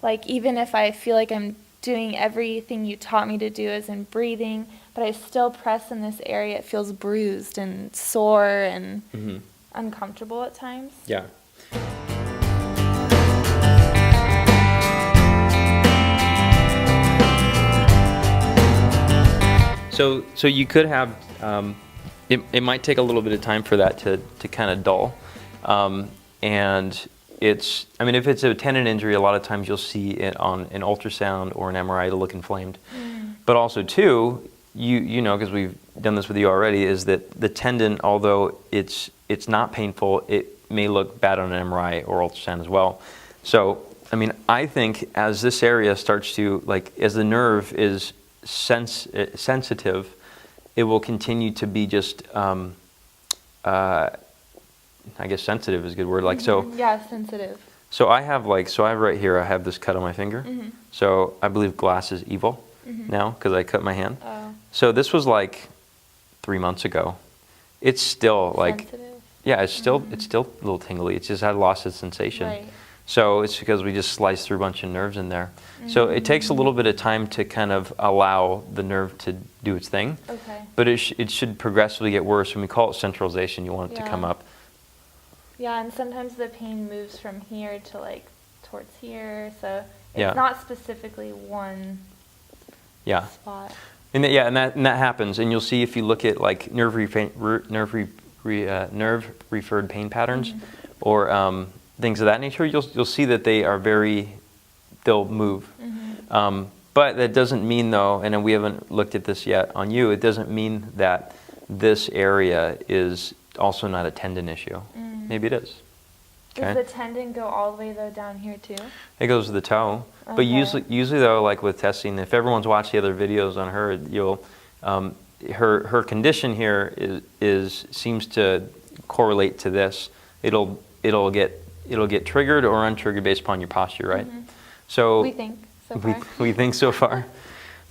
Like, even if I feel like I'm doing everything you taught me to do as in breathing, but I still press in this area, it feels bruised and sore and uncomfortable at times. Yeah. So you could have, it might take a little bit of time for that to kind of dull. And I mean, if it's a tendon injury, a lot of times you'll see it on an ultrasound or an MRI to look inflamed. But also too, you know, because we've done this with you already, is that the tendon, although it's not painful, it may look bad on an MRI or ultrasound as well. So, I mean, I think as this area starts to, like, as the nerve is sensitive, it will continue to be just, I guess sensitive is a good word. Like, so. Yeah, sensitive. So I have right here, I have this cut on my finger. So I believe glass is evil now because I cut my hand. Oh. So this was like 3 months ago. It's still like, Sensitive. yeah, it's still a little tingly. It's just had lost its sensation. Right. So it's because we just sliced through a bunch of nerves in there. So it takes a little bit of time to kind of allow the nerve to do its thing. Okay. But it should progressively get worse. When we call it centralization, you want it to come up. Yeah, and sometimes the pain moves from here to like towards here, so it's Yeah. not specifically one spot. And that happens. And you'll see if you look at like nerve-referred pain patterns or things of that nature, you'll see that they'll move. But that doesn't mean though, and we haven't looked at this yet on you, it doesn't mean that this area is also not a tendon issue. Maybe it is. Okay. Does the tendon go all the way though down here too? It goes to the toe. Okay. But usually though, like with testing, if everyone's watched the other videos on her, her condition here seems to correlate to this. It'll get triggered or untriggered based upon your posture, right? So We think so far. we think so far.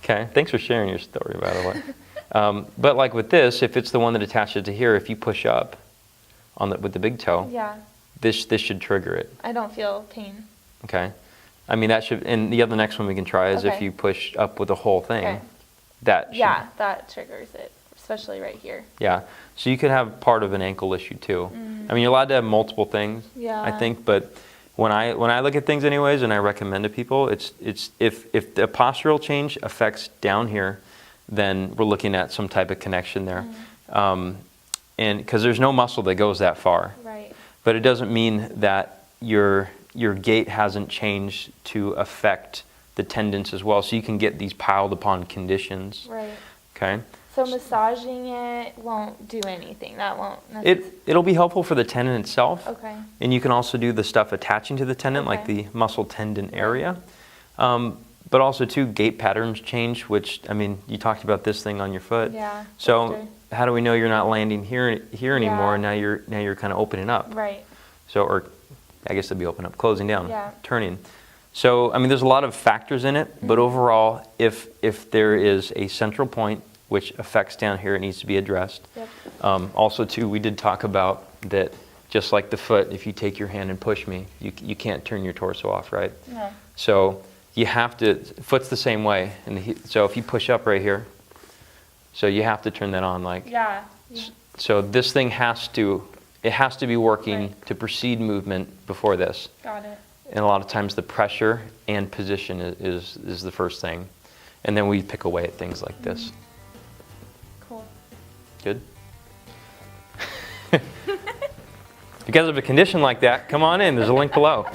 Okay, thanks for sharing your story, by the way. But like with this, if it's the one that attaches to here, if you push up with the big toe, this should trigger it. I don't feel pain. Okay, I mean that should. And the next one we can try is if you push up with the whole thing. Okay. That triggers it, especially right here. Yeah, so you could have part of an ankle issue too. I mean, you're allowed to have multiple things. Yeah. I think, but when I look at things anyways, and I recommend to people, it's if the postural change affects down here, then we're looking at some type of connection there, and because there's no muscle that goes that far. Right. But it doesn't mean that your gait hasn't changed to affect the tendons as well. So you can get these piled upon conditions. Right. Okay. So massaging it won't do anything. That won't. It'll be helpful for the tendon itself. Okay. And you can also do the stuff attaching to the tendon, like the muscle tendon area. But also too, gait patterns change, which, I mean, you talked about this thing on your foot. Yeah. So how do we know you're not landing here anymore? And now you're kind of opening up. Right. So, or I guess it'd be open up, closing down, Yeah. turning. So, I mean, there's a lot of factors in it, but overall, if there is a central point which affects down here, it needs to be addressed. Yep. Also, too, we did talk about that. Just like the foot, if you take your hand and push me, you can't turn your torso off, right? No. So you have to. Foot's the same way, and so if you push up right here, so you have to turn that on, like. Yeah. So this thing has to be working to precede movement before this. Got it. And a lot of times the pressure and position is the first thing, and then we pick away at things like this. Cool. Good. If you guys have a condition like that, come on in. There's a link below.